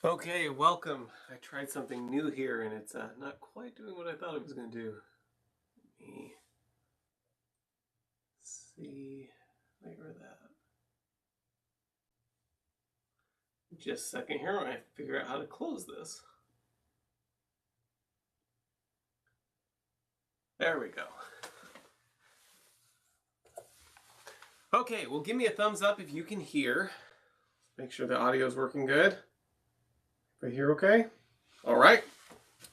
Okay, welcome. I tried something new here and it's not quite doing what I thought it was going to do. Let me see later that. Just a second here when I figure out how to close this. There we go. Okay, well, give me a thumbs up if you can hear. Make sure the audio is working good. Right here, okay? All right.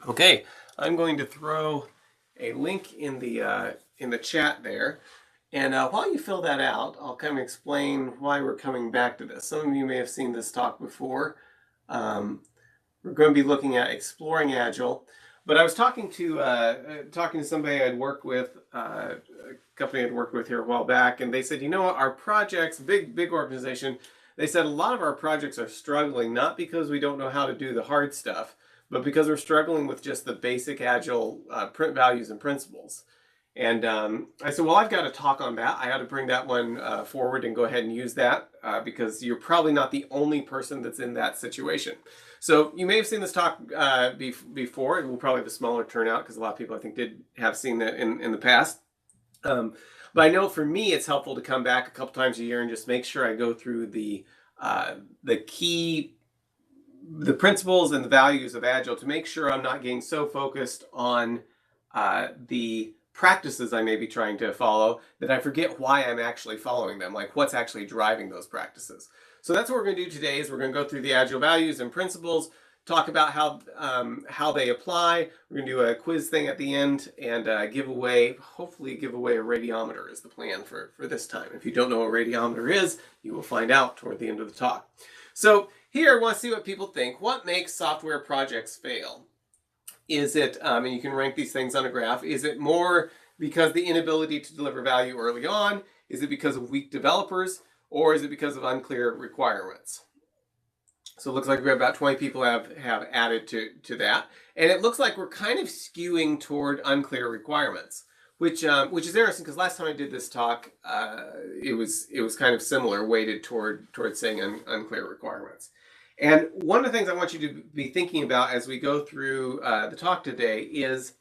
Okay, I'm going to throw a link in the chat there. And while you fill that out, I'll kind of explain why we're coming back to this. Some of you may have seen this talk before. We're going to be looking at exploring Agile. But I was talking to somebody I'd worked with, a company I'd worked with here a while back, and they said, you know what, our projects, big organization, they said a lot of our projects are struggling, not because we don't know how to do the hard stuff, but because we're struggling with just the basic Agile print values and principles. And I said, well, I've got a talk on that. I ought to bring that one forward and go ahead and use that because you're probably not the only person that's in that situation. So you may have seen this talk before. It will probably have a smaller turnout because a lot of people, I think, did have seen that in the past. But I know for me, it's helpful to come back a couple times a year and just make sure I go through the principles and the values of Agile to make sure I'm not getting so focused on the practices I may be trying to follow that I forget why I'm actually following them, like what's actually driving those practices. So that's what we're going to do today is we're going to go through the Agile values and principles, talk about how they apply. We're going to do a quiz thing at the end and hopefully give away a radiometer is the plan for this time. If you don't know what a radiometer is, you will find out toward the end of the talk. So here, I want to see what people think. What makes software projects fail? Is it, and you can rank these things on a graph, is it more because the inability to deliver value early on? Is it because of weak developers? Or is it because of unclear requirements? So it looks like we have about 20 people have added to that. And it looks like we're kind of skewing toward unclear requirements, which is interesting because last time I did this talk, it was kind of similar, weighted toward saying unclear requirements. And one of the things I want you to be thinking about as we go through the talk today is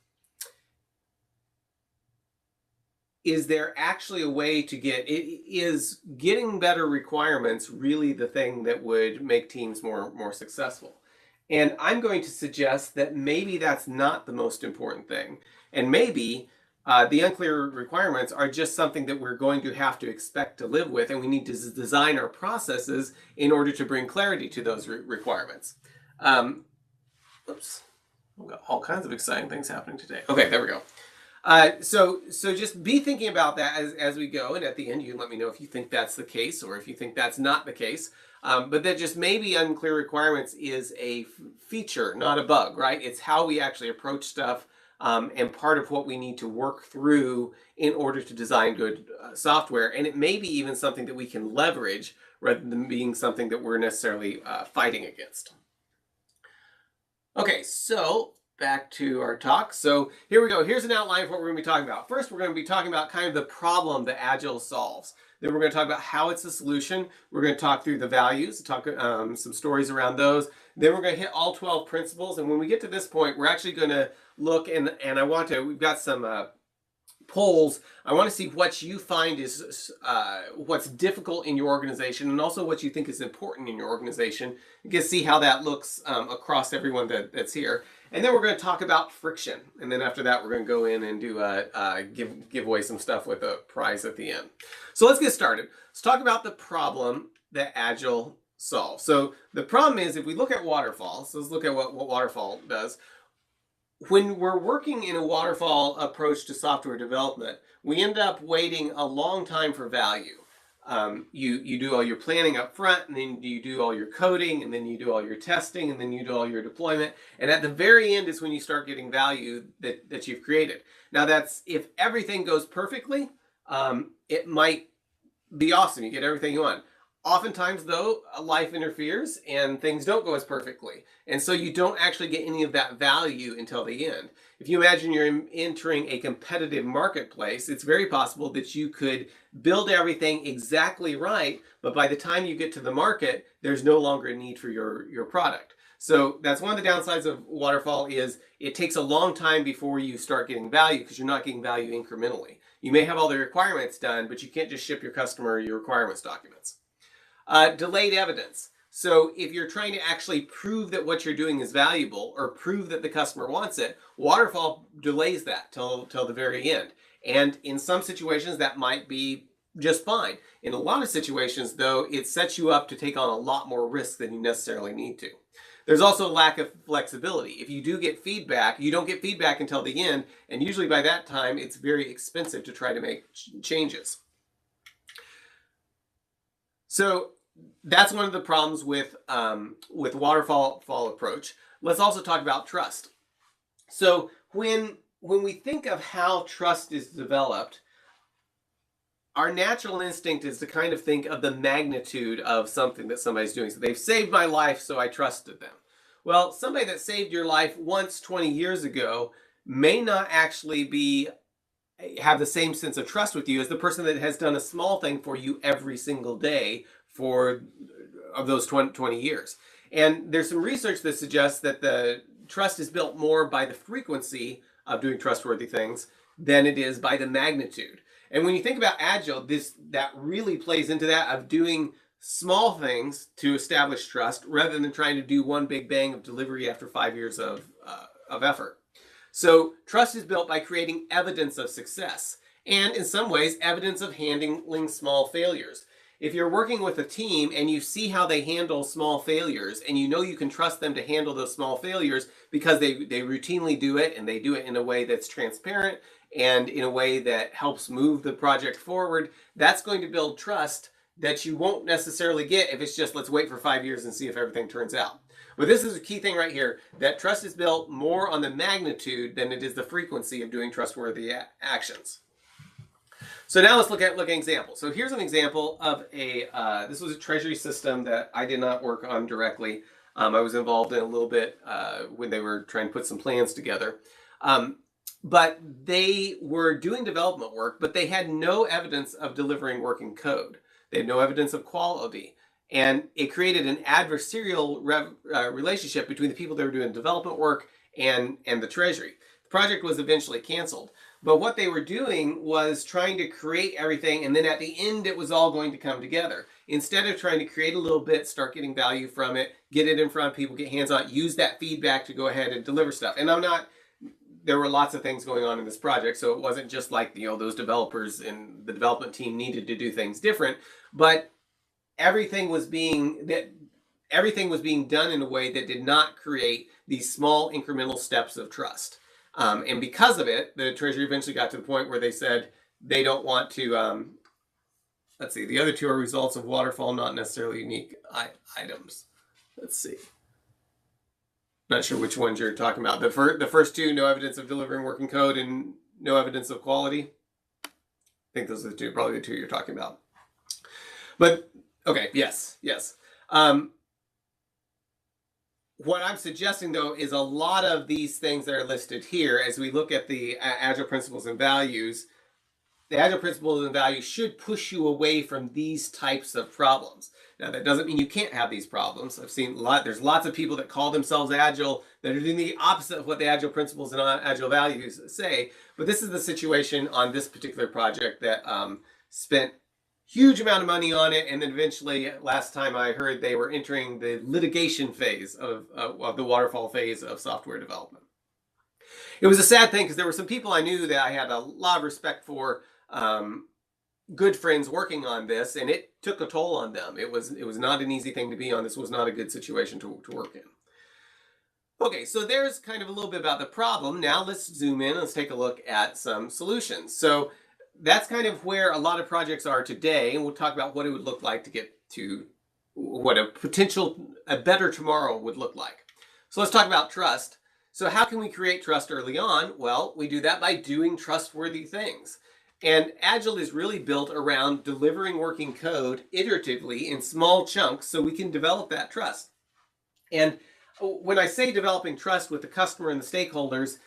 there actually a way to is getting better requirements really the thing that would make teams more successful? And I'm going to suggest that maybe that's not the most important thing. And maybe the unclear requirements are just something that we're going to have to expect to live with, and we need to design our processes in order to bring clarity to those requirements. Oops, we've got all kinds of exciting things happening today. Okay, there we go. So just be thinking about that as we go, and at the end, you let me know if you think that's the case or if you think that's not the case. But that just maybe unclear requirements is a feature, not a bug, right? It's how we actually approach stuff. And part of what we need to work through in order to design good software. And it may be even something that we can leverage rather than being something that we're necessarily fighting against. Okay, so back to our talk. So here we go. Here's an outline of what we're going to be talking about. First, we're going to be talking about kind of the problem that Agile solves. Then we're going to talk about how it's a solution. We're going to talk through the values, talk some stories around those. Then we're going to hit all 12 principles. And when we get to this point, we're actually going to look and we've got some polls. I want to see what you find is what's difficult in your organization and also what you think is important in your organization. You can see how that looks across everyone that's here. And then we're going to talk about friction. And then after that, we're going to go in and do give away some stuff with a prize at the end. So let's get started. Let's talk about the problem that Agile solves. So the problem is if we look at waterfall, so let's look at what waterfall does. When we're working in a waterfall approach to software development, we end up waiting a long time for value. You do all your planning up front, and then you do all your coding, and then you do all your testing, and then you do all your deployment. And at the very end is when you start getting value that you've created. Now that's if everything goes perfectly, it might be awesome. You get everything you want. Oftentimes, though, life interferes and things don't go as perfectly. And so you don't actually get any of that value until the end. If you imagine you're entering a competitive marketplace, it's very possible that you could build everything exactly right, but by the time you get to the market, there's no longer a need for your product. So that's one of the downsides of waterfall is it takes a long time before you start getting value because you're not getting value incrementally. You may have all the requirements done, but you can't just ship your customer your requirements documents. Delayed evidence. So if you're trying to actually prove that what you're doing is valuable or prove that the customer wants it, waterfall delays that till the very end. And in some situations that might be just fine. In a lot of situations though, it sets you up to take on a lot more risk than you necessarily need to. There's also a lack of flexibility. If you do get feedback, you don't get feedback until the end, and usually by that time it's very expensive to try to make changes. So that's one of the problems with waterfall approach. Let's also talk about trust. So when we think of how trust is developed, our natural instinct is to kind of think of the magnitude of something that somebody's doing. So they've saved my life, so I trusted them. Well, somebody that saved your life once 20 years ago may not actually have the same sense of trust with you as the person that has done a small thing for you every single day for of those 20 years. And there's some research that suggests that the trust is built more by the frequency of doing trustworthy things than it is by the magnitude. And when you think about Agile, that really plays into that of doing small things to establish trust rather than trying to do one big bang of delivery after 5 years of effort. So trust is built by creating evidence of success and in some ways evidence of handling small failures. If you're working with a team and you see how they handle small failures and you know you can trust them to handle those small failures because they routinely do it and they do it in a way that's transparent and in a way that helps move the project forward, that's going to build trust that you won't necessarily get if it's just let's wait for 5 years and see if everything turns out. But this is a key thing right here, that trust is built more on the magnitude than it is the frequency of doing trustworthy actions. So now let's look at an example. So here's an example of this was a treasury system that I did not work on directly. I was involved in a little bit when they were trying to put some plans together. But they were doing development work, but they had no evidence of delivering working code. They had no evidence of quality. And it created an adversarial relationship between the people that were doing development work and the treasury. The project was eventually canceled. But what they were doing was trying to create everything, and then at the end it was all going to come together. Instead of trying to create a little bit, start getting value from it, get it in front of people, get hands-on, use that feedback to go ahead and deliver stuff. And there were lots of things going on in this project, so it wasn't just like, those developers and the development team needed to do things different, but everything was being done in a way that did not create these small incremental steps of trust. And because of it, the Treasury eventually got to the point where they said they don't want to, let's see, the other two are results of waterfall, not necessarily unique items. Let's see. Not sure which ones you're talking about. The first two, no evidence of delivering working code and no evidence of quality. I think those are the two, probably the two you're talking about. But, okay, yes. What I'm suggesting, though, is a lot of these things that are listed here, as we look at the Agile Principles and Values, the Agile Principles and Values should push you away from these types of problems. Now, that doesn't mean you can't have these problems. I've seen there's lots of people that call themselves Agile that are doing the opposite of what the Agile Principles and Agile Values say. But this is the situation on this particular project that spent huge amount of money on it, and then eventually, last time I heard, they were entering the litigation phase of the waterfall phase of software development. It was a sad thing because there were some people I knew that I had a lot of respect for, good friends working on this, and it took a toll on them. It was not an easy thing to be on. This was not a good situation to work in. Okay, so there's kind of a little bit about the problem. Now let's zoom in. Let's take a look at some solutions. So that's kind of where a lot of projects are today, and we'll talk about what it would look like to get to what a better tomorrow would look like. So let's talk about trust. So how can we create trust early on? Well, we do that by doing trustworthy things. And Agile is really built around delivering working code iteratively in small chunks so we can develop that trust. And when I say developing trust with the customer and the stakeholders,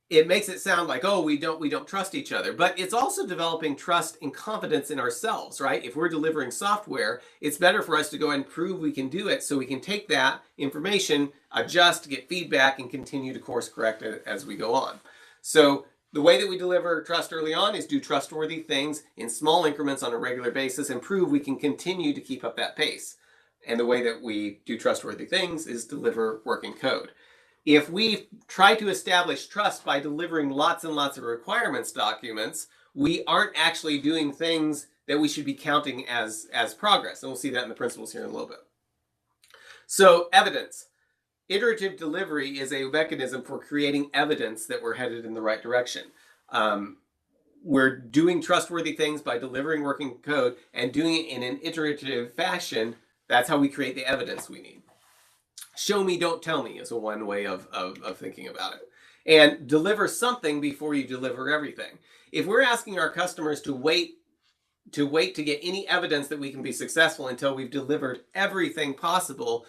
it makes it sound like, oh, we don't trust each other, but it's also developing trust and confidence in ourselves, right? If we're delivering software, it's better for us to go ahead and prove we can do it, so we can take that information, adjust, get feedback, and continue to course correct it as we go on. So the way that we deliver trust early on is do trustworthy things in small increments on a regular basis and prove we can continue to keep up that pace. And the way that we do trustworthy things is deliver working code. If we try to establish trust by delivering lots and lots of requirements documents, we aren't actually doing things that we should be counting as progress. And we'll see that in the principles here in a little bit. So evidence. Iterative delivery is a mechanism for creating evidence that we're headed in the right direction. We're doing trustworthy things by delivering working code and doing it in an iterative fashion. That's how we create the evidence we need. Show me, don't tell me is one way of thinking about it. And deliver something before you deliver everything. If we're asking our customers to wait to get any evidence that we can be successful until we've delivered everything possible,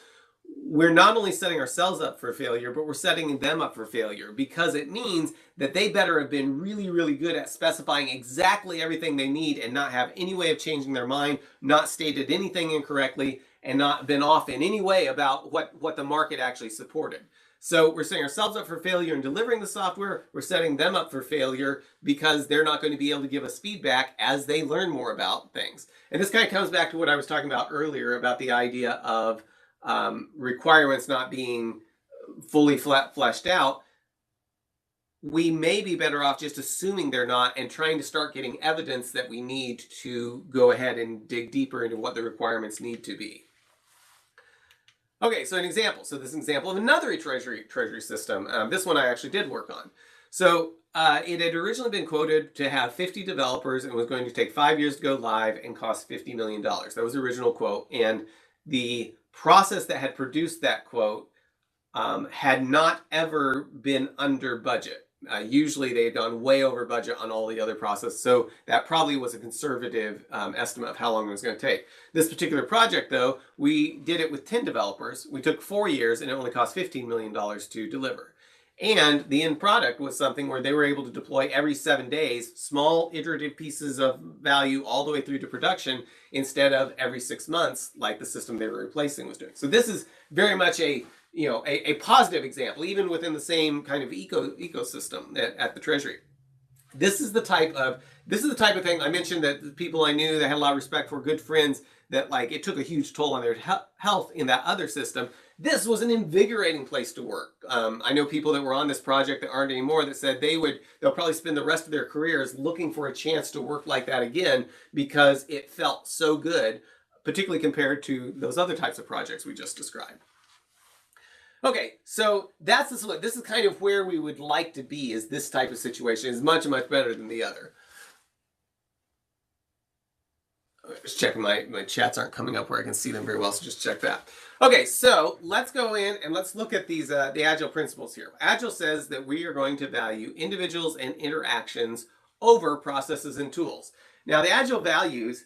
we're not only setting ourselves up for failure, but we're setting them up for failure, because it means that they better have been really, really good at specifying exactly everything they need and not have any way of changing their mind, not stated anything incorrectly, and not been off in any way about what the market actually supported. So we're setting ourselves up for failure in delivering the software. We're setting them up for failure because they're not going to be able to give us feedback as they learn more about things. And this kind of comes back to what I was talking about earlier about the idea of requirements not being fully fleshed out. We may be better off just assuming they're not and trying to start getting evidence that we need to go ahead and dig deeper into what the requirements need to be. Okay, so an example. So this is an example of another treasury system. This one I actually did work on. So it had originally been quoted to have 50 developers and was going to take 5 years to go live and cost $50 million. That was the original quote. And the process that had produced that quote had not ever been under budget. Usually they had gone way over budget on all the other processes, so that probably was a conservative estimate of how long it was going to take. This particular project, though, we did it with 10 developers. We took 4 years, and it only cost $15 million to deliver. And the end product was something where they were able to deploy every 7 days, small iterative pieces of value all the way through to production, instead of every 6 months like the system they were replacing was doing. So this is very much a positive example, even within the same kind of ecosystem at the Treasury. This is the type of thing I mentioned, that the people I knew that had a lot of respect for, good friends, that like it took a huge toll on their health in that other system. This was an invigorating place to work. I know people that were on this project that aren't anymore that said they'll probably spend the rest of their careers looking for a chance to work like that again, because it felt so good, particularly compared to those other types of projects we just described. Okay, so that's this is kind of where we would like to be, is this type of situation is much, much better than the other. Just checking my chats aren't coming up where I can see them very well, so just check that. Okay, so let's go in and let's look at these the Agile principles here. Agile says that we are going to value individuals and interactions over processes and tools. Now, the Agile values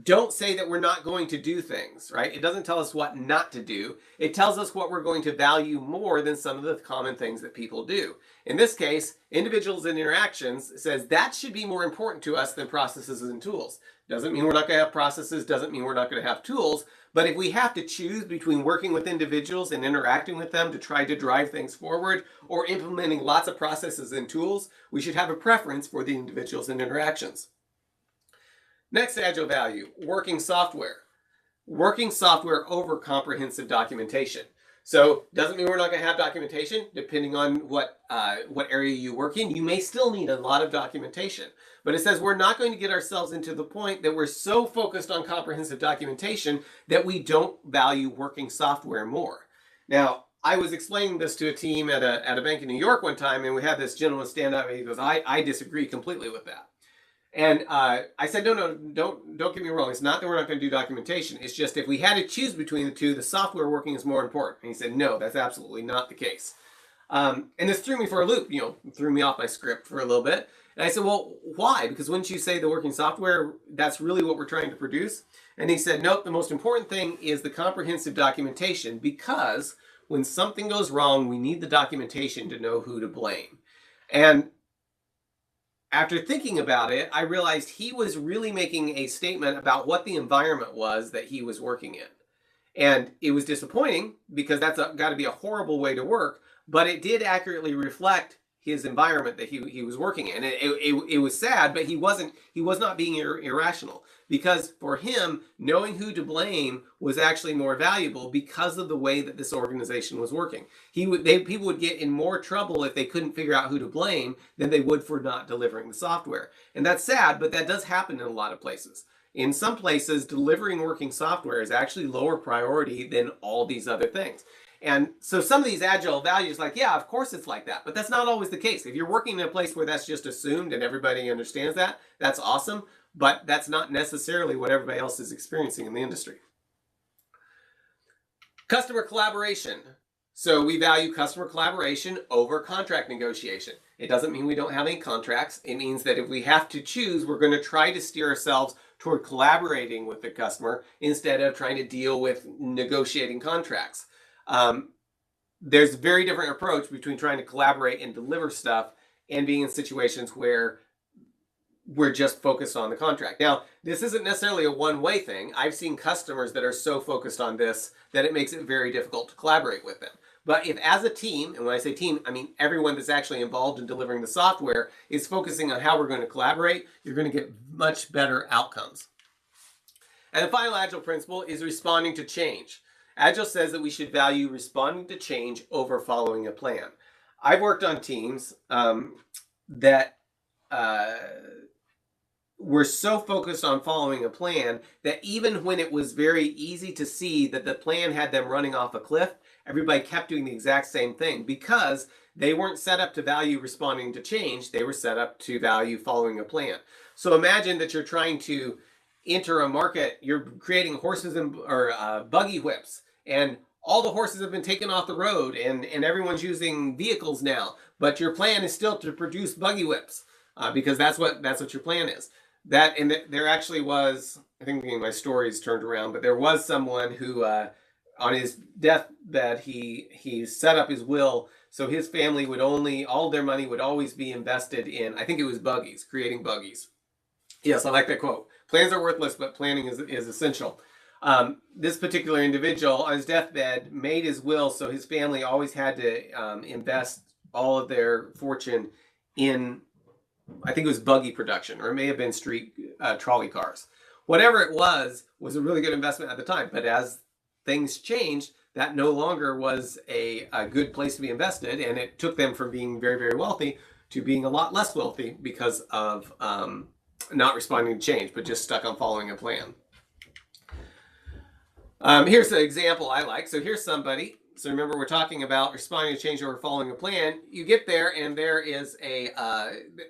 don't say that we're not going to do things, right? It doesn't tell us what not to do. It tells us what we're going to value more than some of the common things that people do. In this case, individuals and interactions says that should be more important to us than processes and tools. Doesn't mean we're not going to have processes, doesn't mean we're not going to have tools, but if we have to choose between working with individuals and interacting with them to try to drive things forward, or implementing lots of processes and tools, we should have a preference for the individuals and interactions. Next Agile value, working software. Working software over comprehensive documentation. So doesn't mean we're not going to have documentation. Depending on what area you work in, you may still need a lot of documentation. But it says we're not going to get ourselves into the point that we're so focused on comprehensive documentation that we don't value working software more. Now, I was explaining this to a team at a bank in New York one time, and we had this gentleman stand up and he goes, I disagree completely with that. And I said, no, don't get me wrong. It's not that we're not going to do documentation. It's just if we had to choose between the two, the software working is more important. And he said, no, that's absolutely not the case. And this threw me for a loop, threw me off my script for a little bit. And I said, well, why? Because wouldn't you say the working software, that's really what we're trying to produce? And he said, nope, the most important thing is the comprehensive documentation, because when something goes wrong, we need the documentation to know who to blame. And after thinking about it, I realized he was really making a statement about what the environment was that he was working in. And it was disappointing because that's got to be a horrible way to work, but it did accurately reflect his environment that he was working in. It was sad, but he was not being irrational, because for him, knowing who to blame was actually more valuable because of the way that this organization was working. People would get in more trouble if they couldn't figure out who to blame than they would for not delivering the software. And that's sad, but that does happen in a lot of places. In some places, delivering working software is actually lower priority than all these other things. And so some of these agile values, like, yeah, of course it's like that, but that's not always the case. If you're working in a place where that's just assumed and everybody understands that, that's awesome, but that's not necessarily what everybody else is experiencing in the industry. Customer collaboration. So we value customer collaboration over contract negotiation. It doesn't mean we don't have any contracts. It means that if we have to choose, we're going to try to steer ourselves toward collaborating with the customer instead of trying to deal with negotiating contracts. There's a very different approach between trying to collaborate and deliver stuff and being in situations where we're just focused on the contract. Now, this isn't necessarily a one-way thing. I've seen customers that are so focused on this that it makes it very difficult to collaborate with them. But if as a team, and when I say team, I mean everyone that's actually involved in delivering the software is focusing on how we're going to collaborate, you're going to get much better outcomes. And the final Agile principle is responding to change. Agile says that we should value responding to change over following a plan. I've worked on teams that were so focused on following a plan that even when it was very easy to see that the plan had them running off a cliff, everybody kept doing the exact same thing because they weren't set up to value responding to change. They were set up to value following a plan. So imagine that you're trying to enter a market, you're creating horses or buggy whips, and all the horses have been taken off the road and everyone's using vehicles now, but your plan is still to produce buggy whips because that's what your plan is. There actually was, I think my story's turned around, but there was someone who on his deathbed, he set up his will so his family would all their money would always be invested in, I think it was buggies, creating buggies. Yes, I like that quote. Plans are worthless, but planning is essential. This particular individual on his deathbed made his will so his family always had to invest all of their fortune in, I think it was buggy production, or it may have been street trolley cars. Whatever it was a really good investment at the time. But as things changed, that no longer was a good place to be invested, and it took them from being very, very wealthy to being a lot less wealthy because of not responding to change, but just stuck on following a plan. Here's an example I like. So here's somebody. So remember, we're talking about responding to change over following a plan. You get there, and there is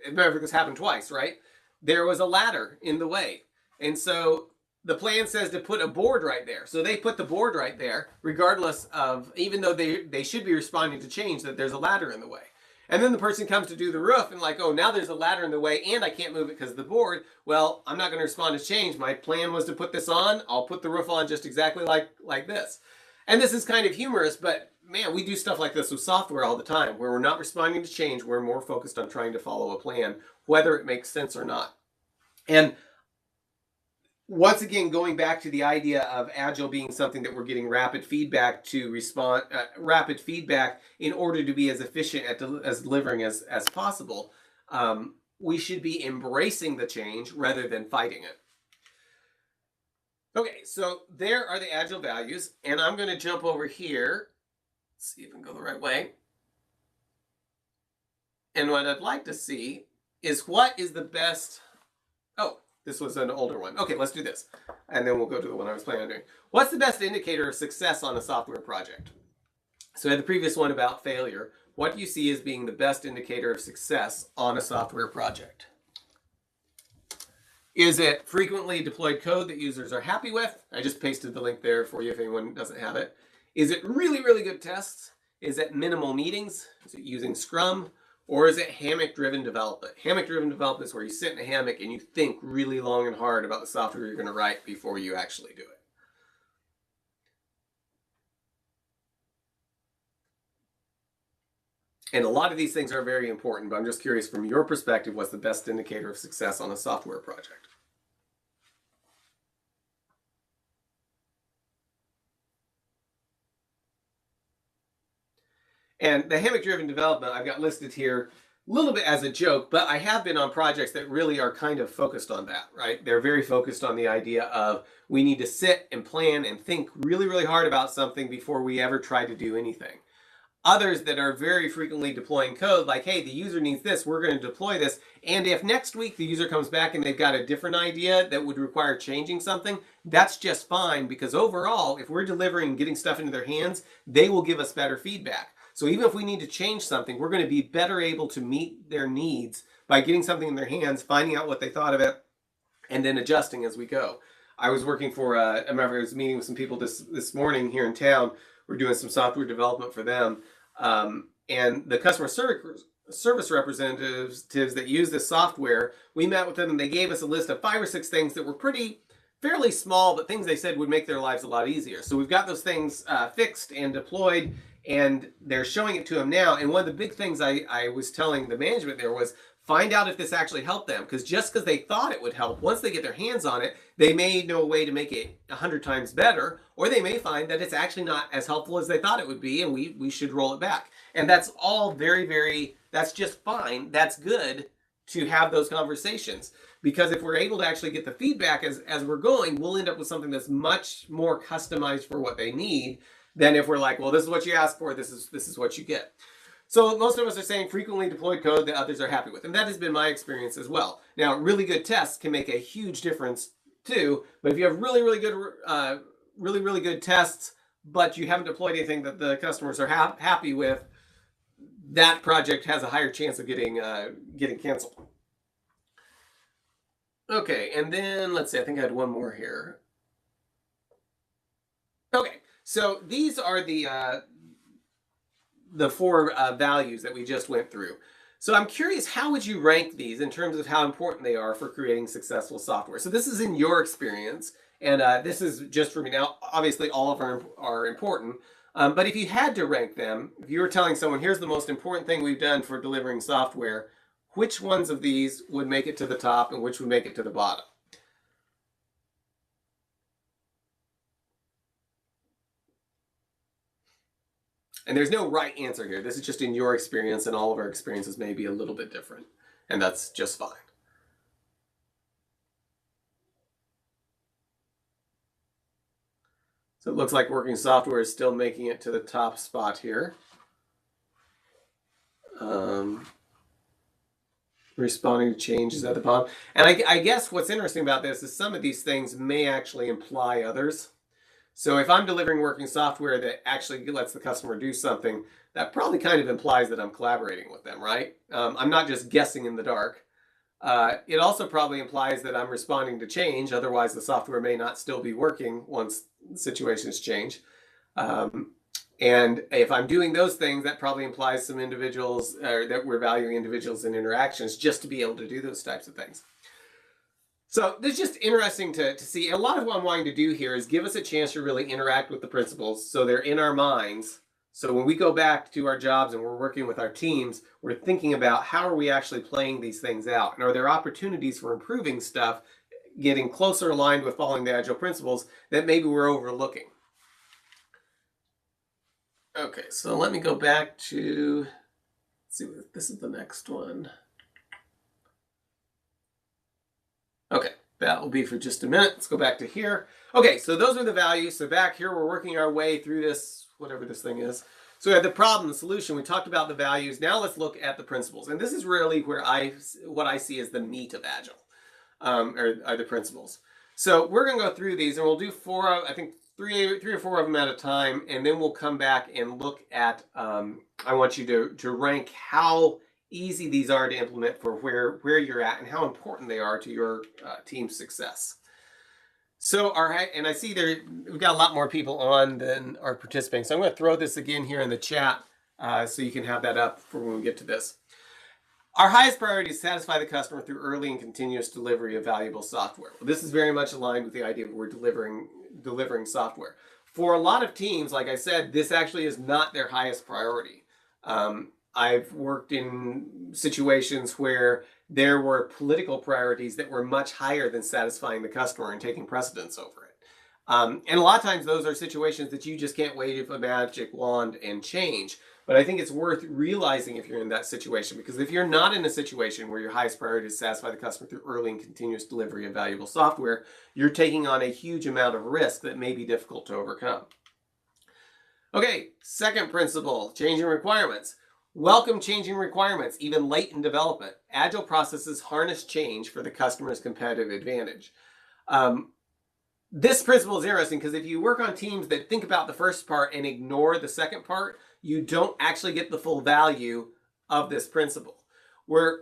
remember this happened twice, right? There was a ladder in the way. And so the plan says to put a board right there. So they put the board right there, regardless of, even though they should be responding to change, that there's a ladder in the way. And then the person comes to do the roof and like, oh, now there's a ladder in the way and I can't move it because of the board. Well, I'm not going to respond to change. My plan was to put this on. I'll put the roof on just exactly like this. And this is kind of humorous, but man, we do stuff like this with software all the time where we're not responding to change. We're more focused on trying to follow a plan, whether it makes sense or not. And once again, going back to the idea of Agile being something that we're getting rapid feedback to respond, rapid feedback in order to be as efficient as delivering as possible, we should be embracing the change rather than fighting it. Okay, so there are the Agile values, and I'm going to jump over here. Let's see if I can go the right way. And what I'd like to see is what is the best... Oh, this was an older one. Okay, let's do this. And then we'll go to the one I was planning on doing. What's the best indicator of success on a software project? So I had the previous one about failure. What do you see as being the best indicator of success on a software project? Is it frequently deployed code that users are happy with? I just pasted the link there for you if anyone doesn't have it. Is it really, really good tests? Is it minimal meetings? Is it using Scrum? Or is it hammock-driven development? Hammock-driven development is where you sit in a hammock and you think really long and hard about the software you're going to write before you actually do it. And a lot of these things are very important, but I'm just curious from your perspective, what's the best indicator of success on a software project? And the hammock-driven development I've got listed here a little bit as a joke, but I have been on projects that really are kind of focused on that, right? They're very focused on the idea of we need to sit and plan and think really, really hard about something before we ever try to do anything. Others that are very frequently deploying code, like, hey, the user needs this, we're going to deploy this. And if next week the user comes back and they've got a different idea that would require changing something, that's just fine, because overall, if we're delivering and getting stuff into their hands, they will give us better feedback. So even if we need to change something, we're going to be better able to meet their needs by getting something in their hands, finding out what they thought of it, and then adjusting as we go. I was working for, I remember I was meeting with some people this morning here in town. We're doing some software development for them. And the customer service representatives that use this software, we met with them and they gave us a list of 5 or 6 things that were fairly small, but things they said would make their lives a lot easier. So we've got those things fixed and deployed, and they're showing it to them now. And one of the big things I was telling the management there was, find out if this actually helped them, because just because they thought it would help, once they get their hands on it, they may know a way to make it 100 times better, or they may find that it's actually not as helpful as they thought it would be, and we should roll it back. And that's all that's just fine. That's good to have those conversations, because if we're able to actually get the feedback as we're going, we'll end up with something that's much more customized for what they need than if we're like, well, this is what you asked for, this is what you get. So most of us are saying frequently deployed code that others are happy with, and that has been my experience as well. Now, really good tests can make a huge difference too, but if you have really good tests, but you haven't deployed anything that the customers are happy with, that project has a higher chance of getting canceled. Okay, and then let's see, I think I had one more here. Okay, so these are the 4 values that we just went through. So I'm curious, how would you rank these in terms of how important they are for creating successful software? So this is in your experience, and this is just for me. Now, obviously, all of them are important, but if you had to rank them, if you were telling someone, here's the most important thing we've done for delivering software, which ones of these would make it to the top and which would make it to the bottom? And there's no right answer here. This is just in your experience, and all of our experiences may be a little bit different, and that's just fine. So it looks like working software is still making it to the top spot here. Responding to changes at the bottom. And I guess what's interesting about this is some of these things may actually imply others. So if I'm delivering working software that actually lets the customer do something, that probably kind of implies that I'm collaborating with them, right? I'm not just guessing in the dark. It also probably implies that I'm responding to change. Otherwise, the software may not still be working once situations change. And if I'm doing those things, that probably implies some individuals, or that we're valuing individuals and interactions just to be able to do those types of things. So this is just interesting to see. And a lot of what I'm wanting to do here is give us a chance to really interact with the principles so they're in our minds. So when we go back to our jobs and we're working with our teams, we're thinking about how are we actually playing these things out? And are there opportunities for improving stuff, getting closer aligned with following the Agile principles that maybe we're overlooking? Okay, so let me go back to, let's see, this is the next one. Okay, that will be for just a minute. Let's go back to here. Okay, so those are the values. So back here, we're working our way through this, whatever this thing is. So we have the problem, the solution. We talked about the values. Now let's look at the principles. And this is really where what I see as the meat of Agile, are the principles. So we're going to go through these, and we'll do three or four of them at a time, and then we'll come back and look at, I want you to rank how easy these are to implement for where you're at and how important they are to your team's success. So, all right, and I see we've got a lot more people on than are participating. So I'm going to throw this again here in the chat so you can have that up for when we get to this. Our highest priority is to satisfy the customer through early and continuous delivery of valuable software. Well, this is very much aligned with the idea of we're delivering software. For a lot of teams, like I said, this actually is not their highest priority. I've worked in situations where there were political priorities that were much higher than satisfying the customer and taking precedence over it. And a lot of times those are situations that you just can't wave a magic wand and change. But I think it's worth realizing if you're in that situation, because if you're not in a situation where your highest priority is to satisfy the customer through early and continuous delivery of valuable software, you're taking on a huge amount of risk that may be difficult to overcome. Okay, second principle, changing requirements. Welcome changing requirements, even late in development. Agile processes harness change for the customer's competitive advantage. This principle is interesting because if you work on teams that think about the first part and ignore the second part, you don't actually get the full value of this principle. We're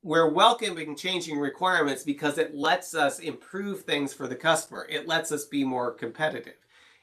welcoming changing requirements because it lets us improve things for the customer. It lets us be more competitive.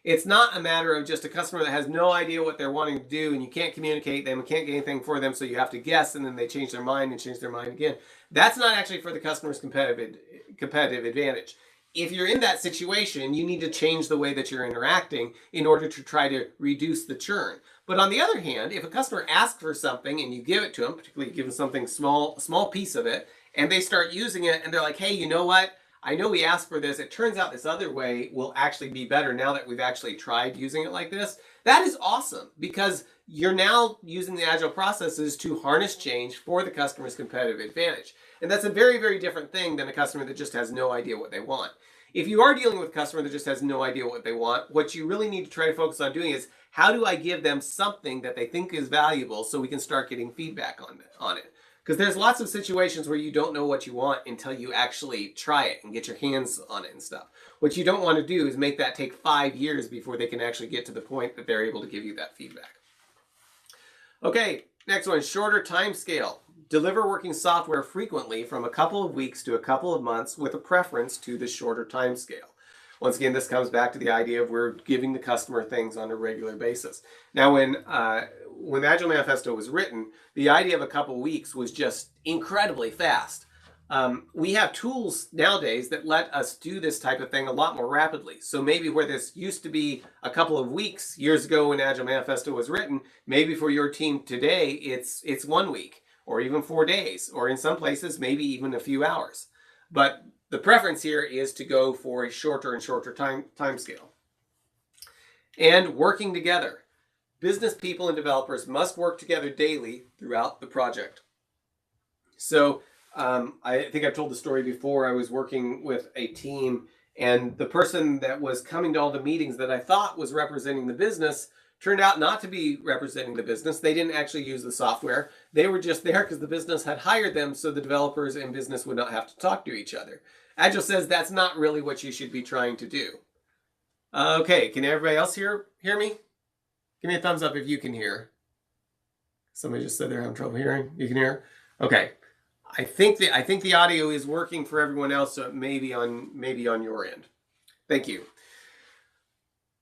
It's not a matter of just a customer that has no idea what they're wanting to do and you can't communicate them and can't get anything for them, so you have to guess and then they change their mind and change their mind again. That's not actually for the customer's competitive advantage. If you're in that situation, you need to change the way that you're interacting in order to try to reduce the churn. But on the other hand, if a customer asks for something and you give it to them, particularly give them something small piece of it, and they start using it and they're like, hey, you know what? I know we asked for this. It turns out this other way will actually be better now that we've actually tried using it like this. That is awesome because you're now using the agile processes to harness change for the customer's competitive advantage. And that's a very, very different thing than a customer that just has no idea what they want. If you are dealing with a customer that just has no idea what they want, what you really need to try to focus on doing is how do I give them something that they think is valuable so we can start getting feedback on it. Because there's lots of situations where you don't know what you want until you actually try it and get your hands on it and stuff. What you don't want to do is make that take 5 years before they can actually get to the point that they're able to give you that feedback. Okay, next one, shorter time scale. Deliver working software frequently from a couple of weeks to a couple of months with a preference to the shorter time scale. Once again, this comes back to the idea of we're giving the customer things on a regular basis. Now, when the Agile Manifesto was written, the idea of a couple of weeks was just incredibly fast. We have tools nowadays that let us do this type of thing a lot more rapidly. So maybe where this used to be a couple of weeks years ago when Agile Manifesto was written, maybe for your team today, it's 1 week or even 4 days, or in some places, maybe even a few hours. But the preference here is to go for a shorter and shorter time scale. And working together. Business people and developers must work together daily throughout the project. So I think I've told the story before. I was working with a team and the person that was coming to all the meetings that I thought was representing the business turned out not to be representing the business. They didn't actually use the software. They were just there because the business had hired them so the developers and business would not have to talk to each other. Agile says that's not really what you should be trying to do. Okay, can everybody else hear me? Give me a thumbs up if you can hear. Somebody just said they're having trouble hearing. You can hear? Okay. I think the audio is working for everyone else, so it may be on your end. Thank you.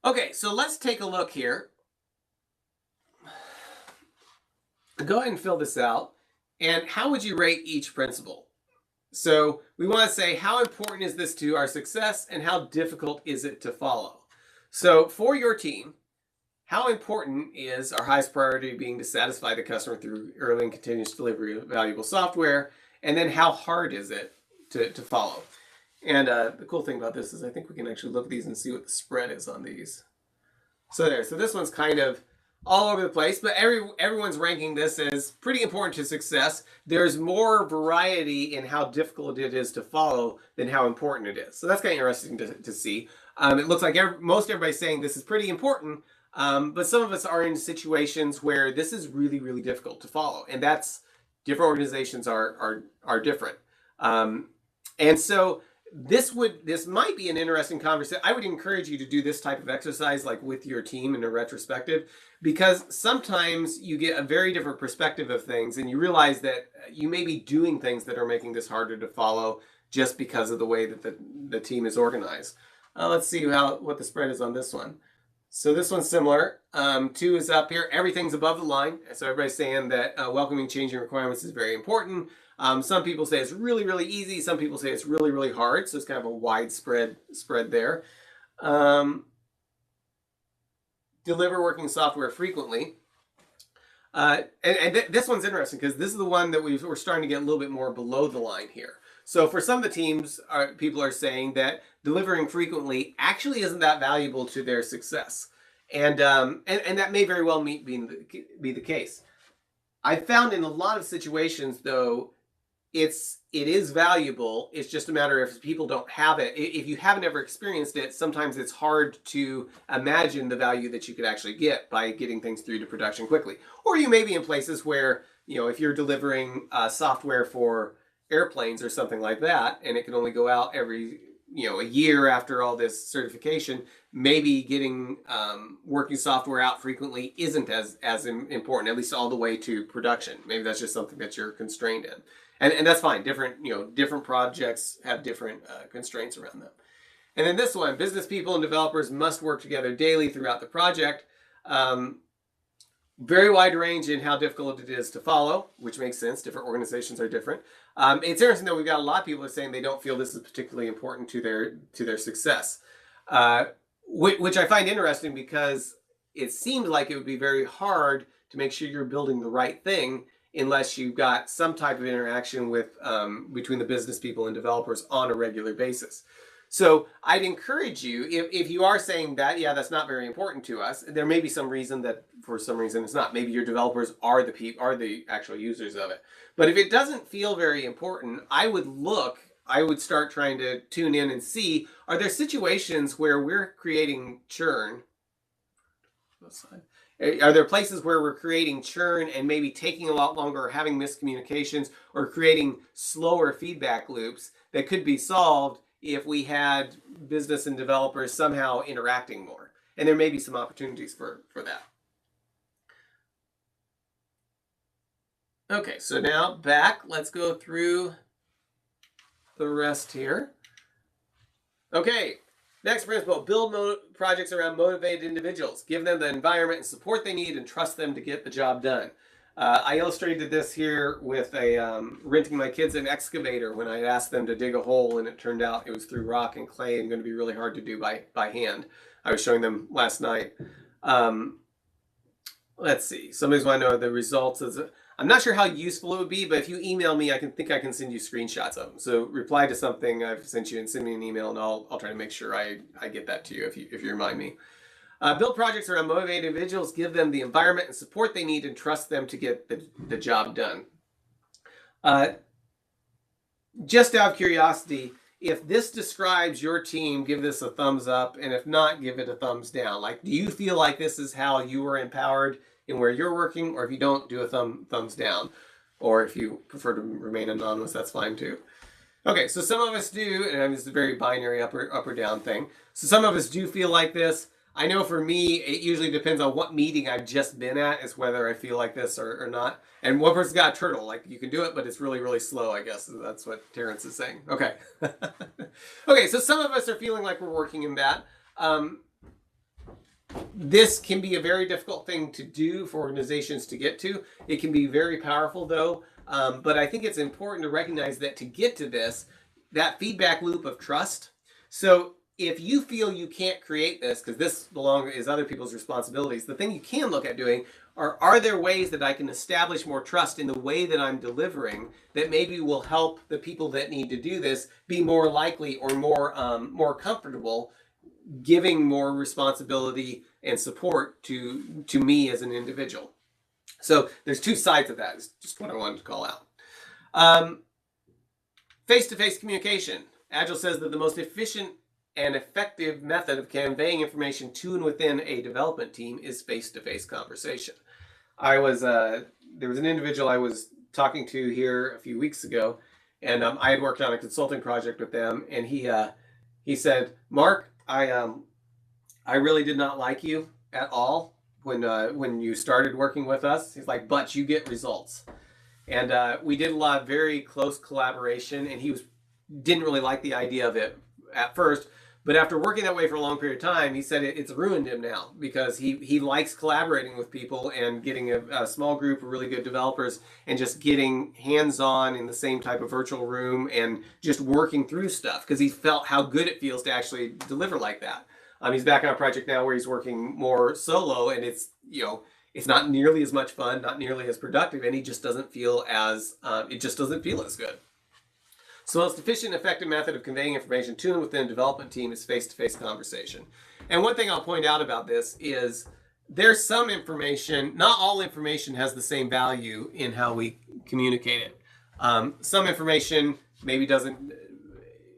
Okay, so let's take a look here. Go ahead and fill this out. And how would you rate each principle? So we want to say how important is this to our success and how difficult is it to follow? So for your team, how important is our highest priority being to satisfy the customer through early and continuous delivery of valuable software? And then how hard is it to follow? And the cool thing about this is I think we can actually look at these and see what the spread is on these. So this one's kind of all over the place, but everyone's ranking this as pretty important to success. There's more variety in how difficult it is to follow than how important it is. So that's kind of interesting to see. It looks like most everybody's saying this is pretty important, but some of us are in situations where this is really, really difficult to follow, and that's different organizations are different. And so this might be an interesting conversation. I would encourage you to do this type of exercise like with your team in a retrospective, because sometimes you get a very different perspective of things and you realize that you may be doing things that are making this harder to follow just because of the way that the team is organized. Let's see what the spread is on this one. So this one's similar. 2 is up here. Everything's above the line. So everybody's saying that welcoming changing requirements is very important. Some people say it's really, really easy. Some people say it's really, really hard. So it's kind of a widespread spread there. Deliver working software frequently. This one's interesting because this is the one that we're starting to get a little bit more below the line here. So for some of the teams, people are saying that delivering frequently actually isn't that valuable to their success, and that may very well be the case. I found in a lot of situations, though, it is valuable. It's just a matter of if people don't have it. If you haven't ever experienced it, sometimes it's hard to imagine the value that you could actually get by getting things through to production quickly. Or you may be in places where, if you're delivering software for airplanes or something like that, and it can only go out every a year after all this certification, maybe getting working software out frequently isn't as important, at least all the way to production. Maybe that's just something that you're constrained in. And that's fine. Different projects have different constraints around them. And then this one, business people and developers must work together daily throughout the project. Very wide range in how difficult it is to follow, which makes sense. Different organizations are different. It's interesting that we've got a lot of people who are saying they don't feel this is particularly important to their success, which I find interesting because it seems like it would be very hard to make sure you're building the right thing unless you've got some type of interaction with between the business people and developers on a regular basis. So I'd encourage you, if you are saying that, yeah, that's not very important to us, there may be some reason that for some reason it's not. Maybe your developers are the actual users of it. But if it doesn't feel very important, I would start trying to tune in and see, are there situations where we're creating churn? Are there places where we're creating churn and maybe taking a lot longer or having miscommunications or creating slower feedback loops that could be solved if we had business and developers somehow interacting more? And there may be some opportunities for that. Okay, so now back, let's go through the rest here. Okay, next principle, build projects around motivated individuals. Give them the environment and support they need and trust them to get the job done. I illustrated this here with renting my kids an excavator when I asked them to dig a hole, and it turned out it was through rock and clay and going to be really hard to do by hand. I was showing them last night. Let's see. Somebody's want to know the results. I'm not sure how useful it would be, but if you email me, I can send you screenshots of them. So reply to something I've sent you and send me an email, and I'll try to make sure I get that to you if you remind me. Build projects around motivated individuals. Give them the environment and support they need and trust them to get the job done. Just out of curiosity, if this describes your team, give this a thumbs up, and if not, give it a thumbs down. Like, do you feel like this is how you are empowered in where you're working? Or if you don't, do a thumbs down. Or if you prefer to remain anonymous, that's fine too. Okay, so some of us do, and it's a very binary up or down thing. So some of us do feel like this. I know for me, it usually depends on what meeting I've just been at is whether I feel like this or not. And one person's got a turtle. Like, you can do it, but it's really, really slow, I guess. That's what Terrence is saying. Okay. Okay, so some of us are feeling like we're working in that. This can be a very difficult thing to do for organizations to get to. It can be very powerful, though. But I think it's important to recognize that to get to this, that feedback loop of trust. So if you feel you can't create this, because this is other people's responsibilities, the thing you can look at doing are there ways that I can establish more trust in the way that I'm delivering that maybe will help the people that need to do this be more likely or more comfortable giving more responsibility and support to me as an individual. So there's two sides of that. It's just what I wanted to call out. Face-to-face communication. Agile says that the most efficient and effective method of conveying information to and within a development team is face-to-face conversation. There was an individual I was talking to here a few weeks ago, and I had worked on a consulting project with them, and he said, "Mark, I really did not like you at all when you started working with us." He's like, "But you get results." And we did a lot of very close collaboration, and he didn't really like the idea of it at first. But after working that way for a long period of time, he said it's ruined him now because he likes collaborating with people and getting a small group of really good developers and just getting hands-on in the same type of virtual room and just working through stuff because he felt how good it feels to actually deliver like that. He's back on a project now where he's working more solo, and It's not nearly as much fun, not nearly as productive, and he just doesn't feel as good. So the most efficient and effective method of conveying information to and within a development team is face-to-face conversation. And one thing I'll point out about this is there's some information, not all information has the same value in how we communicate it. Some information maybe doesn't,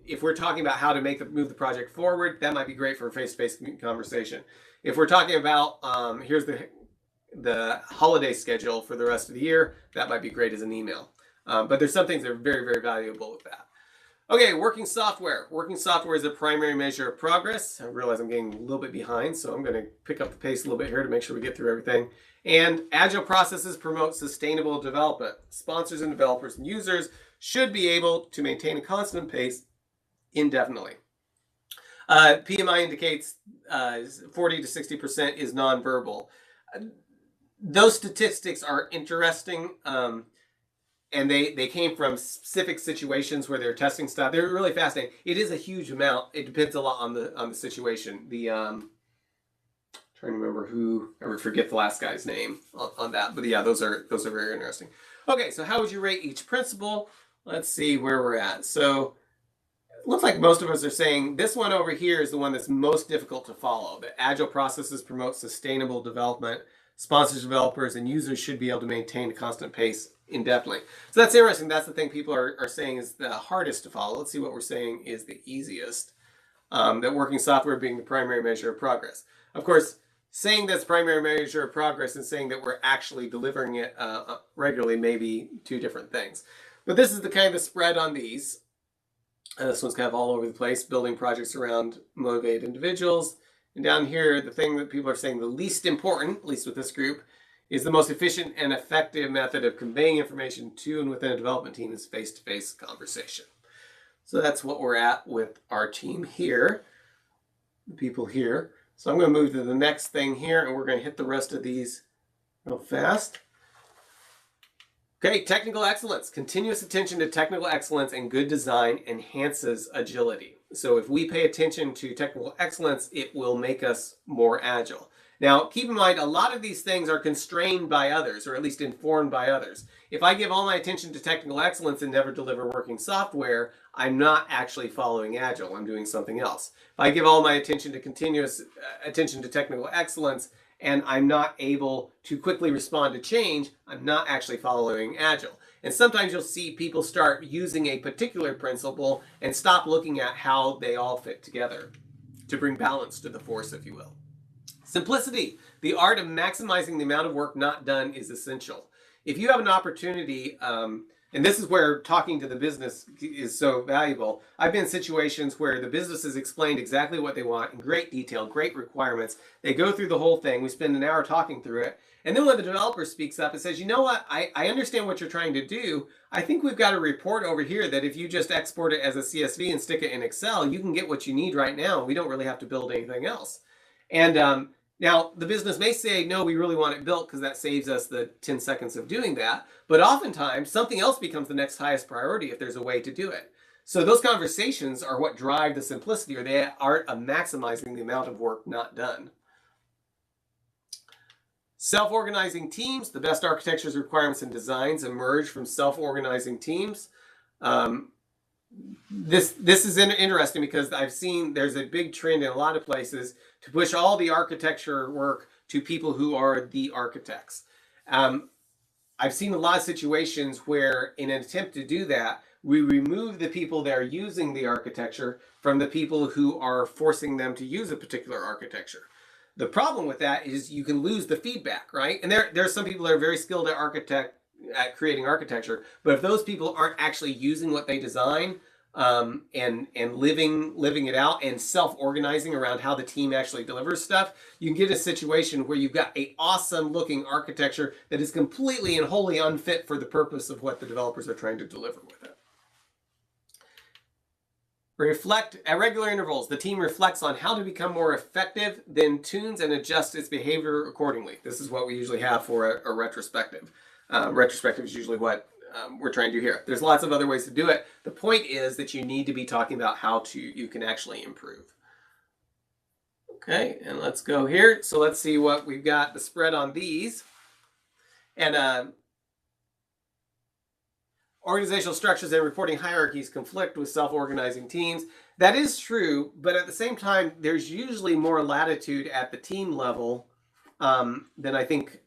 if we're talking about how to move the project forward, that might be great for a face-to-face conversation. If we're talking about, here's the holiday schedule for the rest of the year, that might be great as an email. But there's some things that are very, very valuable with that. Okay, working software. Working software is a primary measure of progress. I realize I'm getting a little bit behind, so I'm going to pick up the pace a little bit here to make sure we get through everything. And agile processes promote sustainable development. Sponsors and developers and users should be able to maintain a constant pace indefinitely. PMI indicates 40 to 60% is nonverbal. Those statistics are interesting. And they came from specific situations where they're testing stuff. They're really fascinating. It is a huge amount. It depends a lot on the situation. Trying to remember I would forget the last guy's name on that. But yeah, those are very interesting. Okay, so how would you rate each principle? Let's see where we're at. So it looks like most of us are saying this one over here is the one that's most difficult to follow. The agile processes promote sustainable development. Sponsors, developers, and users should be able to maintain a constant pace indefinitely. So that's interesting. That's the thing people are saying is the hardest to follow. Let's see what we're saying is the easiest. That working software being the primary measure of progress. Of course, saying that's primary measure of progress and saying that we're actually delivering it regularly may be two different things. But this is the kind of spread on these. This one's kind of all over the place, building projects around motivated individuals. And down here, the thing that people are saying the least important, at least with this group, is the most efficient and effective method of conveying information to and within a development team is face-to-face conversation. So that's what we're at with our team here, the people here. So I'm going to move to the next thing here, and we're going to hit the rest of these real fast. Okay, technical excellence. Continuous attention to technical excellence and good design enhances agility. So if we pay attention to technical excellence, it will make us more agile. Now, keep in mind, a lot of these things are constrained by others, or at least informed by others. If I give all my attention to technical excellence and never deliver working software, I'm not actually following Agile. I'm doing something else. If I give all my attention to continuous attention to technical excellence and I'm not able to quickly respond to change, I'm not actually following Agile. And sometimes you'll see people start using a particular principle and stop looking at how they all fit together to bring balance to the force, if you will. Simplicity, the art of maximizing the amount of work not done, is essential. If you have an opportunity, and this is where talking to the business is so valuable. I've been in situations where the business has explained exactly what they want in great detail, great requirements. They go through the whole thing. We spend an hour talking through it. And then when the developer speaks up and says, you know what, I understand what you're trying to do. I think we've got a report over here that if you just export it as a CSV and stick it in Excel, you can get what you need right now. We don't really have to build anything else. And now, the business may say, no, we really want it built because that saves us the 10 seconds of doing that. But oftentimes, something else becomes the next highest priority if there's a way to do it. So those conversations are what drive the simplicity, or the art of maximizing the amount of work not done. Self-organizing teams. The best architectures, requirements, and designs emerge from self-organizing teams. This is interesting because I've seen there's a big trend in a lot of places to push all the architecture work to people who are the architects. I've seen a lot of situations where in an attempt to do that, we remove the people that are using the architecture from the people who are forcing them to use a particular architecture. The problem with that is you can lose the feedback, right? And there are some people that are very skilled at creating architecture, but if those people aren't actually using what they design and living it out and self-organizing around how the team actually delivers stuff, you can get a situation where you've got an awesome looking architecture that is completely and wholly unfit for the purpose of what the developers are trying to deliver with it. Reflect at regular intervals. The team reflects on how to become more effective, then tunes and adjusts its behavior accordingly. This is what we usually have for a retrospective. Retrospective is usually what we're trying to do here. There's lots of other ways to do it. The point is that you need to be talking about how you can actually improve. Okay, and let's go here. So let's see what we've got, the spread on these. And organizational structures and reporting hierarchies conflict with self-organizing teams. That is true, but at the same time, there's usually more latitude at the team level than I think.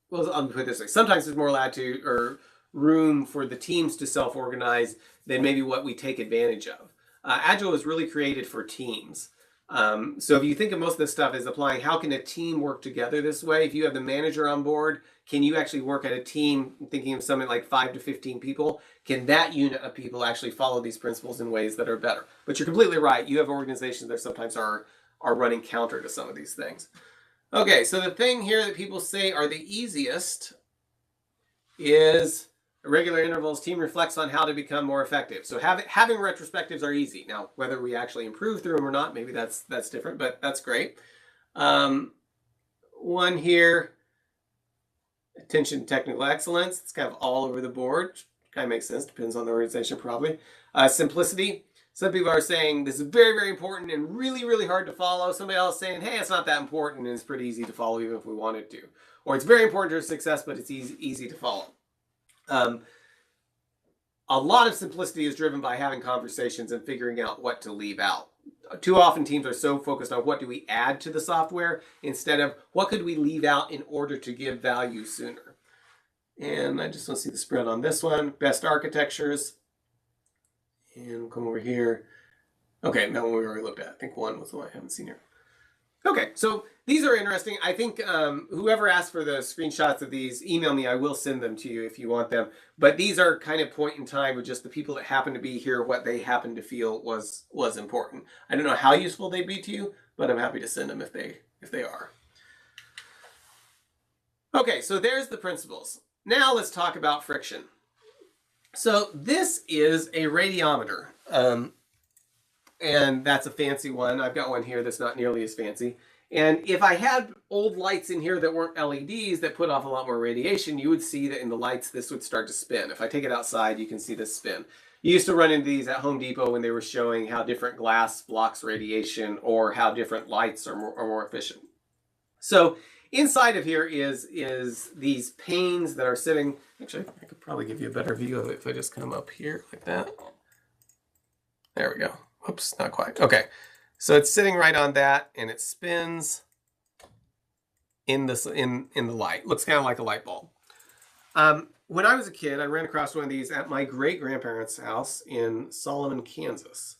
Well, I'll put it this way. Sometimes there's more latitude or room for the teams to self-organize than maybe what we take advantage of. Agile is really created for teams. So if you think of most of this stuff as applying, how can a team work together this way? If you have the manager on board, can you actually work at a team, thinking of something like 5 to 15 people? Can that unit of people actually follow these principles in ways that are better? But you're completely right. You have organizations that sometimes are running counter to some of these things. Okay, so the thing here that people say are the easiest is regular intervals. Team reflects on how to become more effective. So having retrospectives are easy. Now, whether we actually improve through them or not, maybe that's different, but that's great. One here, attention to technical excellence. It's kind of all over the board. Kind of makes sense. Depends on the organization, probably. Simplicity. Some people are saying this is very, very important and really, really hard to follow. Somebody else saying, hey, it's not that important and it's pretty easy to follow even if we wanted to. Or it's very important to success, but it's easy to follow. A lot of simplicity is driven by having conversations and figuring out what to leave out. Too often teams are so focused on what do we add to the software instead of what could we leave out in order to give value sooner. And I just want to see the spread on this one. Best architectures. And we'll come over here. Okay, that one we already looked at. I think one was the one I haven't seen here. Okay, so these are interesting. I think whoever asked for the screenshots of these, email me. I will send them to you if you want them. But these are kind of point in time with just the people that happen to be here, what they happen to feel was important. I don't know how useful they'd be to you, but I'm happy to send them if they are. Okay, so there's the principles. Now let's talk about friction. So this is a radiometer. And that's a fancy one. I've got one here that's not nearly as fancy. And if I had old lights in here that weren't LEDs that put off a lot more radiation, you would see that in the lights this would start to spin. If I take it outside, you can see this spin. You used to run into these at Home Depot when they were showing how different glass blocks radiation or how different lights are more efficient. So inside of here is these panes that are sitting. Actually, I could probably give you a better view of it if I just come up here like that. There we go. Oops, not quite. Okay, so it's sitting right on that, and it spins in the light. Looks kind of like a light bulb. When I was a kid, I ran across one of these at my great-grandparents' house in Solomon, Kansas,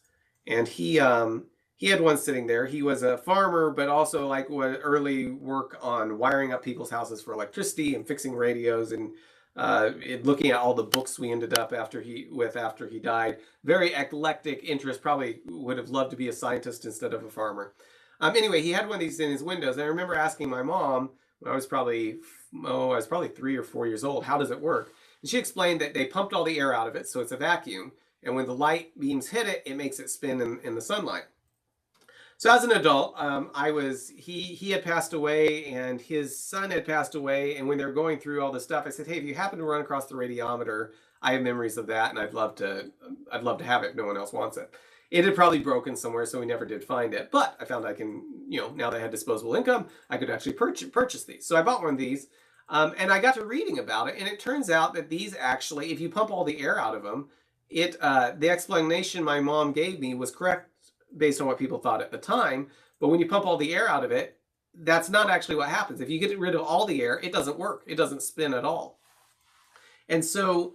and he had one sitting there. He was a farmer, but also like what early work on wiring up people's houses for electricity and fixing radios and looking at all the books we ended up after he died. Very eclectic interest. Probably would have loved to be a scientist instead of a farmer. Anyway, he had one of these in his windows. And I remember asking my mom when I was probably 3 or 4 years old, how does it work? And she explained that they pumped all the air out of it, so it's a vacuum. And when the light beams hit it, it makes it spin in the sunlight. So as an adult, he had passed away and his son had passed away. And when they were going through all this stuff, I said, hey, if you happen to run across the radiometer, I have memories of that and I'd love to have it if no one else wants it. It had probably broken somewhere, so we never did find it. But I found I can, now that I had disposable income, I could actually purchase these. So I bought one of these and I got to reading about it. And it turns out that these actually, if you pump all the air out of them, the explanation my mom gave me was correct based on what people thought at the time. But when you pump all the air out of it, that's not actually what happens. If you get rid of all the air, it doesn't work. It doesn't spin at all. And so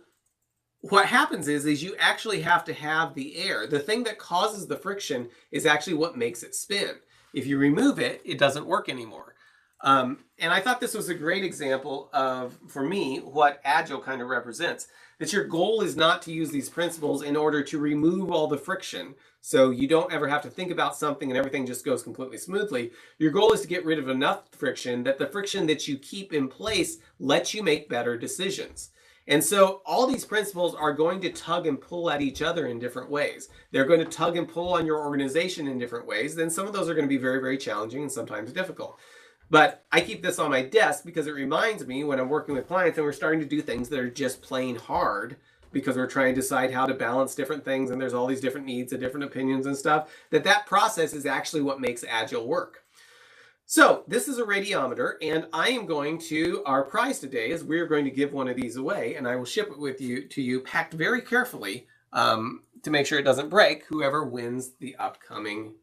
what happens is you actually have to have the air. The thing that causes the friction is actually what makes it spin. If you remove it, it doesn't work anymore. And I thought this was a great example of, for me, what Agile kind of represents. That your goal is not to use these principles in order to remove all the friction, so you don't ever have to think about something and everything just goes completely smoothly. Your goal is to get rid of enough friction that the friction that you keep in place lets you make better decisions. And so all these principles are going to tug and pull at each other in different ways. They're going to tug and pull on your organization in different ways. Then some of those are going to be very, very challenging and sometimes difficult. But I keep this on my desk because it reminds me when I'm working with clients and we're starting to do things that are just plain hard, because we're trying to decide how to balance different things, and there's all these different needs and different opinions and stuff, that process is actually what makes Agile work. So this is a radiometer, and I am going to, our prize today is we're going to give one of these away, and I will ship it to you packed very carefully to make sure it doesn't break, whoever wins the upcoming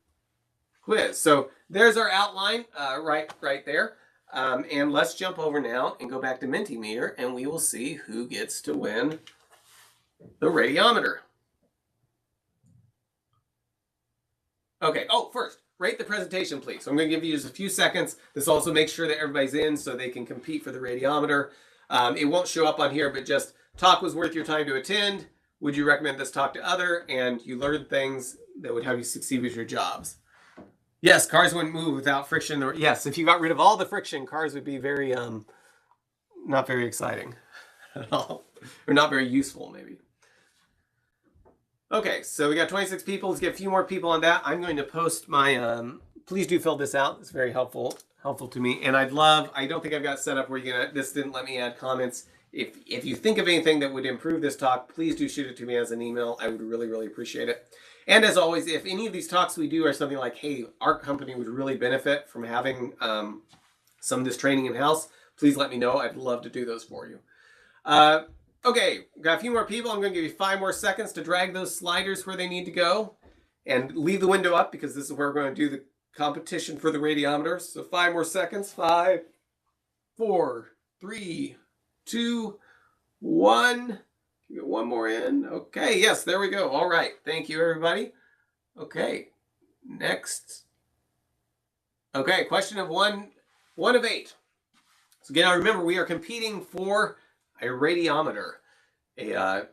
quiz. So there's our outline right there. And let's jump over now and go back to Mentimeter, and we will see who gets to win the radiometer. Okay, first, rate the presentation, please. So I'm going to give you just a few seconds. This also makes sure that everybody's in so they can compete for the radiometer. It won't show up on here, but just talk was worth your time to attend. Would you recommend this talk to other? And you learned things that would have you succeed with your jobs. Yes, cars wouldn't move without friction. Yes, if you got rid of all the friction, cars would be very, not very exciting at all. Or not very useful, maybe. Okay, so we got 26 people. Let's get a few more people on that. I'm going to post my, please do fill this out. It's very helpful to me. And I don't think I've got set up where this didn't let me add comments. If you think of anything that would improve this talk, please do shoot it to me as an email. I would really, really appreciate it. And as always, if any of these talks we do are something like, hey, our company would really benefit from having some of this training in-house, please let me know. I'd love to do those for you. Okay, got a few more people. I'm going to give you 5 more seconds to drag those sliders where they need to go. And leave the window up because this is where we're going to do the competition for the radiometer. So 5 more seconds. 5, 4, 3, 2, 1. Get one more in. Okay, yes, there we go. All right. Thank you, everybody. Okay, next. Okay, question of one of 8. So again, remember we are competing for a radiometer, a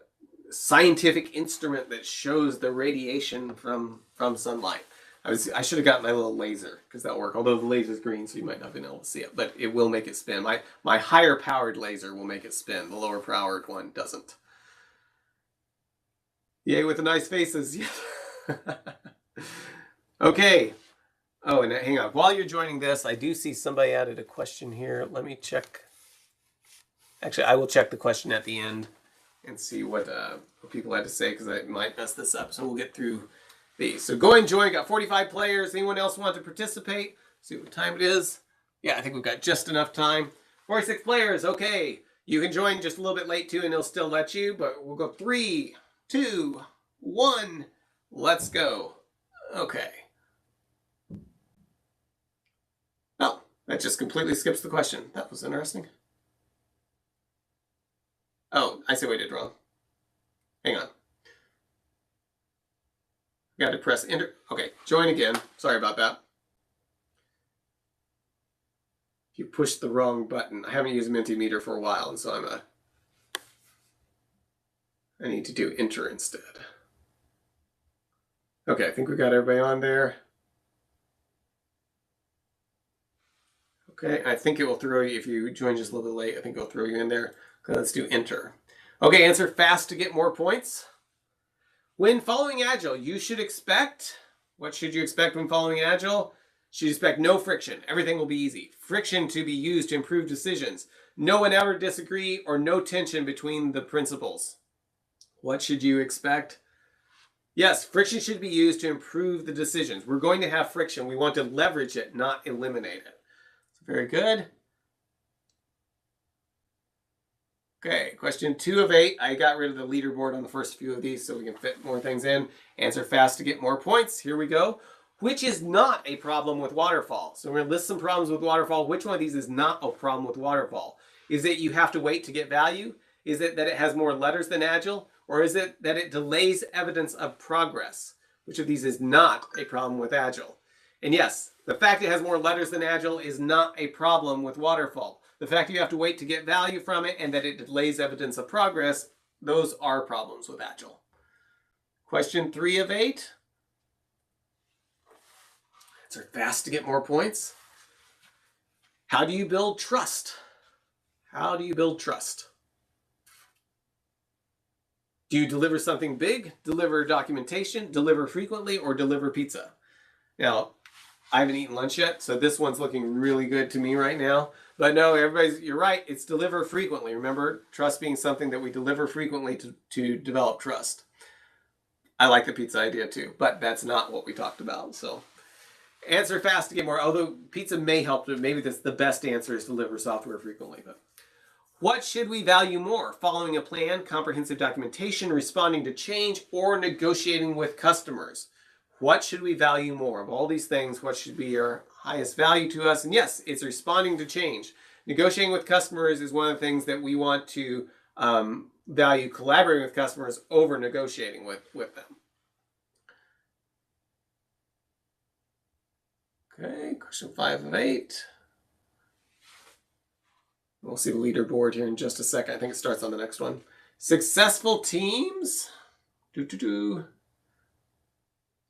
scientific instrument that shows the radiation from sunlight. I should have gotten my little laser because that'll work. Although the laser's green, so you might not have been able to see it, but it will make it spin. My higher powered laser will make it spin. The lower powered one doesn't. Yay with the nice faces. Okay. Oh, and hang on. While you're joining this, I do see somebody added a question here. Let me check. Actually, I will check the question at the end and see what people had to say because I might mess this up. So we'll get through these. So go and join. Got 45 players. Anyone else want to participate? See what time it is. Yeah, I think we've got just enough time. 46 players. Okay. You can join just a little bit late too, and it'll still let you. But we'll go 3, 2, 1. Let's go. Okay. Oh, that just completely skips the question. That was interesting. Oh, I see what I did wrong. Hang on. Got to press enter. Okay, join again. Sorry about that. You pushed the wrong button. I haven't used Mentimeter for a while, and so I need to do enter instead. Okay, I think we got everybody on there. Okay, I think it will throw you, if you join just a little bit late, I think it'll throw you in there. Okay, let's do enter. Okay, answer fast to get more points. When following Agile, you should expect, what should you expect when following Agile? You should expect no friction. Everything will be easy. Friction to be used to improve decisions. No one ever disagree or no tension between the principles. What should you expect? Yes, friction should be used to improve the decisions. We're going to have friction. We want to leverage it, not eliminate it. So very good. Okay, question 2 of 8. I got rid of the leaderboard on the first few of these so we can fit more things in. Answer fast to get more points. Here we go. Which is not a problem with waterfall? So we're going to list some problems with waterfall. Which one of these is not a problem with waterfall? Is it you have to wait to get value? Is it that it has more letters than Agile? Or is it that it delays evidence of progress? Which of these is not a problem with Agile? And yes, the fact it has more letters than Agile is not a problem with waterfall. The fact you have to wait to get value from it and that it delays evidence of progress, those are problems with Agile. Question 3 of 8. Answer fast to get more points. How do you build trust? How do you build trust? Do you deliver something big, deliver documentation, deliver frequently, or deliver pizza? Now, I haven't eaten lunch yet, so this one's looking really good to me right now. But no, you're right. It's deliver frequently. Remember, trust being something that we deliver frequently to develop trust. I like the pizza idea too, but that's not what we talked about. So answer fast to get more. Although pizza may help, but maybe that's the best answer is deliver software frequently. But what should we value more? Following a plan, comprehensive documentation, responding to change, or negotiating with customers? What should we value more? Of all these things, what should be our highest value to us? And yes, it's responding to change. Negotiating with customers is one of the things that we want to value collaborating with customers over negotiating with them. Okay, question 5 of 8. We'll see the leaderboard here in just a second. I think it starts on the next one. Successful teams.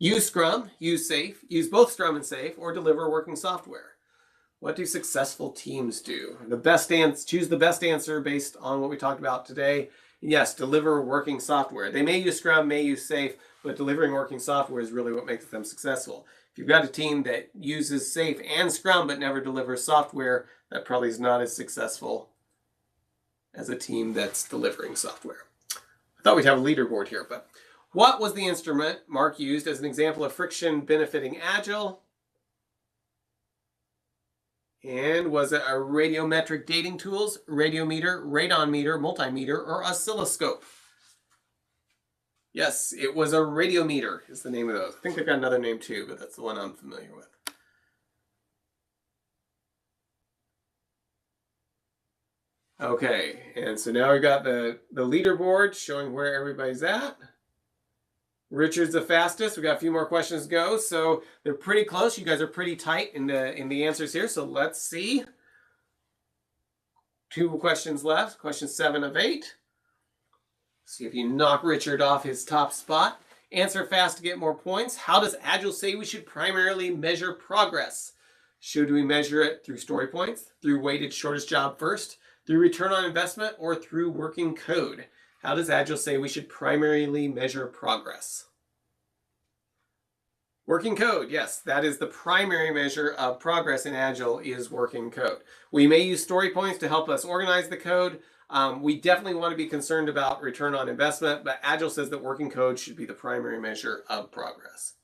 Use Scrum, use SAFe, use both Scrum and SAFe, or deliver working software. What do successful teams do? Choose the best answer based on what we talked about today. Yes, deliver working software. They may use Scrum, may use SAFe, but delivering working software is really what makes them successful. If you've got a team that uses SAFe and Scrum but never delivers software, that probably is not as successful as a team that's delivering software. I thought we'd have a leaderboard here, but what was the instrument Mark used as an example of friction benefiting Agile? And was it a radiometric dating tools, radiometer, radon meter, multimeter, or oscilloscope? Yes, it was a radiometer is the name of those. I think they've got another name too, but that's the one I'm familiar with. Okay, and so now we've got the leaderboard showing where everybody's at. Richard's the fastest. We've got a few more questions to go, so they're pretty close. You guys are pretty tight in the answers here, so let's see. 2 questions left. Question 7 of 8. See if you knock Richard off his top spot. Answer fast to get more points. How does Agile say we should primarily measure progress? Should we measure it through story points, through weighted shortest job first, through return on investment, or through working code? How does Agile say we should primarily measure progress? Working code, yes, that is the primary measure of progress in Agile is working code. We may use story points to help us organize the code. We definitely want to be concerned about return on investment, but Agile says that working code should be the primary measure of progress.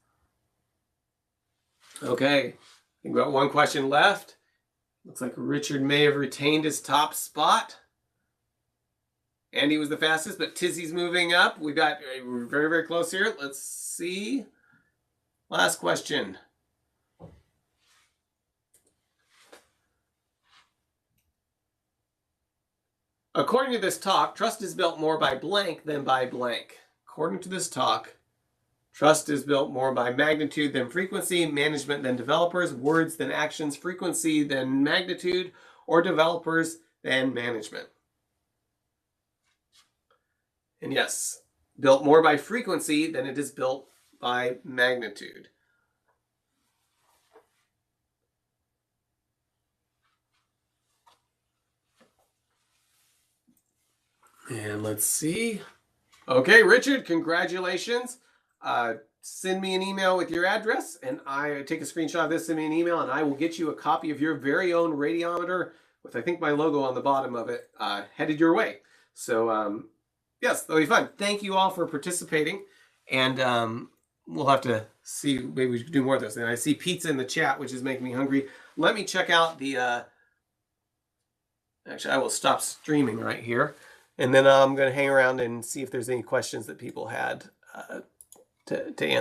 Okay, we've got 1 question left. Looks like Richard may have retained his top spot. Andy was the fastest, but Tizzy's moving up. We're very, very close here. Let's see. Last question. According to this talk, trust is built more by blank than by blank. According to this talk, trust is built more by magnitude than frequency, management than developers, words than actions, frequency than magnitude, or developers than management. And yes, built more by frequency than it is built by magnitude. And let's see. Okay, Richard, congratulations. Send me an email with your address, and I take a screenshot of this, send me an email, and I will get you a copy of your very own radiometer with, I think, my logo on the bottom of it, headed your way. So, yes, that'll be fun. Thank you all for participating, and we'll have to see, maybe we should do more of this. And I see pizza in the chat, which is making me hungry. Let me check out the, actually, I will stop streaming right here, and then I'm going to hang around and see if there's any questions that people had to answer.